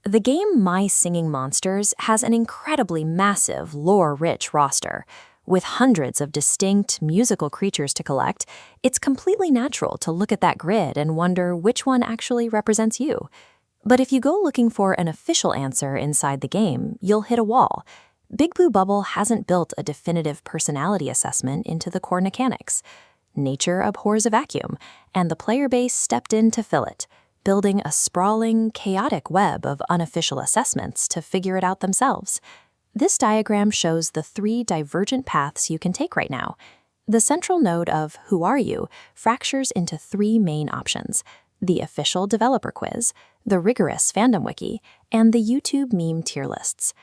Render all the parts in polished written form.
The game My Singing Monsters has an incredibly massive, lore-rich roster. With hundreds of distinct musical creatures to collect, it's completely natural to look at that grid and wonder which one actually represents you. But if you go looking for an official answer inside the game, you'll hit a wall. Big Blue Bubble hasn't built a definitive personality assessment into the core mechanics. Nature abhors a vacuum, and the player base stepped in to fill it, building a sprawling, chaotic web of unofficial assessments to figure it out themselves. This diagram shows the 3 divergent paths you can take right now. The central node of Who Are You fractures into 3 main options: the official developer quiz, the rigorous fandom wiki, and the YouTube meme tier lists.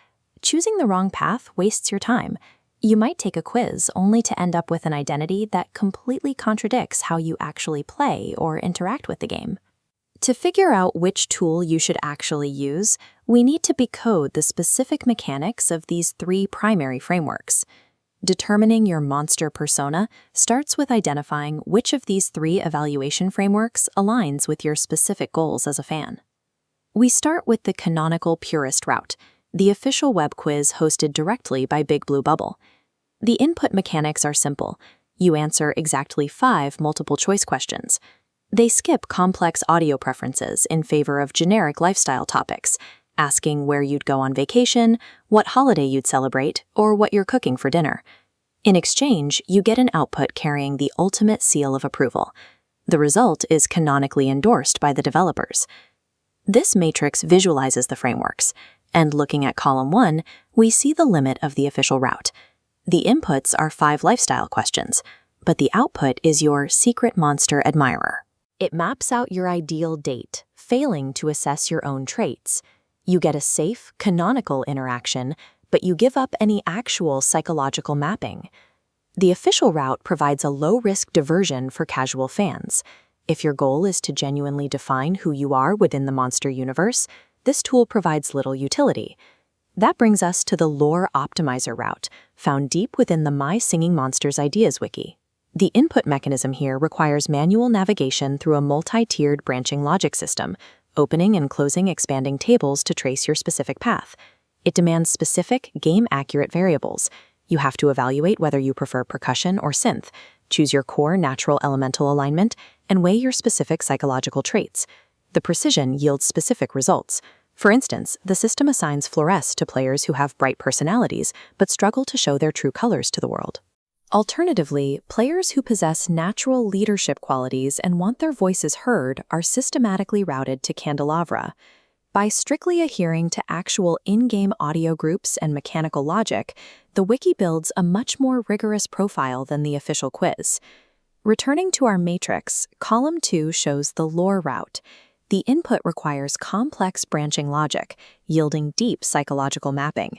Choosing the wrong path wastes your time. You might take a quiz only to end up with an identity that completely contradicts how you actually play or interact with the game. To figure out which tool you should actually use, we need to decode the specific mechanics of these 3 primary frameworks. Determining your monster persona starts with identifying which of these 3 evaluation frameworks aligns with your specific goals as a fan. We start with the canonical purist route, the official web quiz hosted directly by Big Blue Bubble. The input mechanics are simple. You answer exactly 5 multiple-choice questions. They skip complex audio preferences in favor of generic lifestyle topics, asking where you'd go on vacation, what holiday you'd celebrate, or what you're cooking for dinner. In exchange, you get an output carrying the ultimate seal of approval. The result is canonically endorsed by the developers. This matrix visualizes the frameworks, and looking at column 1, we see the limit of the official route. The inputs are 5 lifestyle questions, but the output is your secret monster admirer. It maps out your ideal date, failing to assess your own traits. You get a safe, canonical interaction, but you give up any actual psychological mapping. The official route provides a low-risk diversion for casual fans. If your goal is to genuinely define who you are within the monster universe, this tool provides little utility. That brings us to the lore optimizer route, found deep within the My Singing Monsters Ideas wiki. The input mechanism here requires manual navigation through a multi-tiered branching logic system, opening and closing expanding tables to trace your specific path. It demands specific, game-accurate variables. You have to evaluate whether you prefer percussion or synth, choose your core natural elemental alignment, and weigh your specific psychological traits. The precision yields specific results. For instance, the system assigns fluoresce to players who have bright personalities but struggle to show their true colors to the world. Alternatively, players who possess natural leadership qualities and want their voices heard are systematically routed to Candelabra. By strictly adhering to actual in-game audio groups and mechanical logic, the wiki builds a much more rigorous profile than the official quiz. Returning to our matrix, column 2 shows the lore route. The input requires complex branching logic, yielding deep psychological mapping.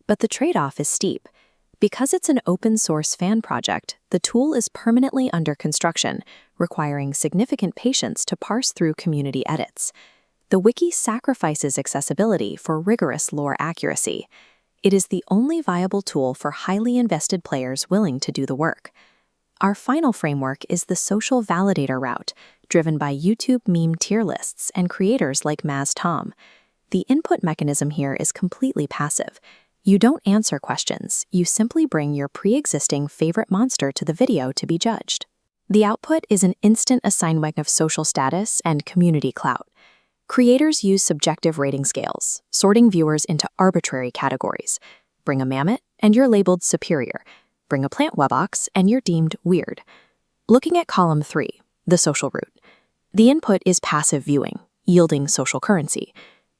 But the trade-off is steep. Because it's an open-source fan project, the tool is permanently under construction, requiring significant patience to parse through community edits. The wiki sacrifices accessibility for rigorous lore accuracy. It is the only viable tool for highly invested players willing to do the work. Our final framework is the social validator route, driven by YouTube meme tier lists and creators like Maz Tom. The input mechanism here is completely passive. You don't answer questions, you simply bring your pre-existing favorite monster to the video to be judged. The output is an instant assignment of social status and community clout. Creators use subjective rating scales, sorting viewers into arbitrary categories. Bring a mammoth, and you're labeled superior. Bring a plant webox, and you're deemed weird. Looking at column 3, the social route. The input is passive viewing, yielding social currency.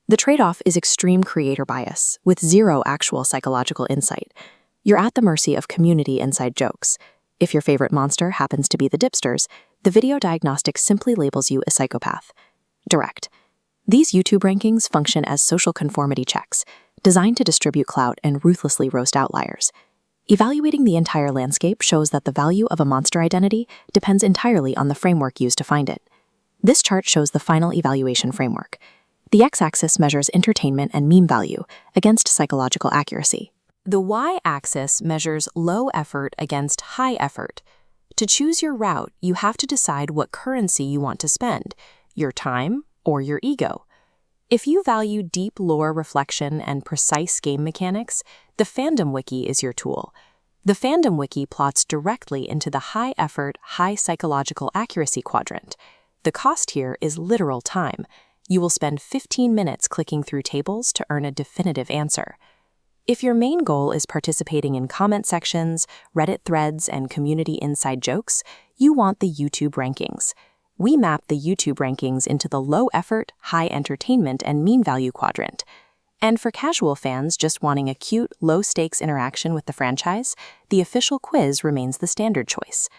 The trade-off is extreme creator bias, with 0 actual psychological insight. You're at the mercy of community inside jokes. If your favorite monster happens to be the Dipsters, the video diagnostic simply labels you a psychopath. Direct. These YouTube rankings function as social conformity checks, designed to distribute clout and ruthlessly roast outliers. Evaluating the entire landscape shows that the value of a monster identity depends entirely on the framework used to find it. This chart shows the final evaluation framework. The x-axis measures entertainment and meme value against psychological accuracy. The y-axis measures low effort against high effort. To choose your route, you have to decide what currency you want to spend, your time or your ego. If you value deep lore reflection and precise game mechanics, the Fandom Wiki is your tool. The Fandom Wiki plots directly into the high-effort, high psychological accuracy quadrant. The cost here is literal time. You will spend 15 minutes clicking through tables to earn a definitive answer. If your main goal is participating in comment sections, Reddit threads, and community inside jokes, you want the YouTube rankings. We map the YouTube rankings into the low-effort, high entertainment, and mean value quadrant. And for casual fans just wanting a cute, low-stakes interaction with the franchise, the official quiz remains the standard choice.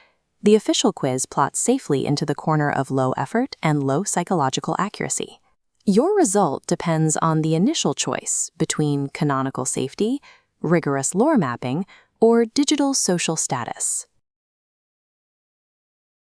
The official quiz plots safely into the corner of low effort and low psychological accuracy. Your result depends on the initial choice between canonical safety, rigorous lore mapping, or digital social status.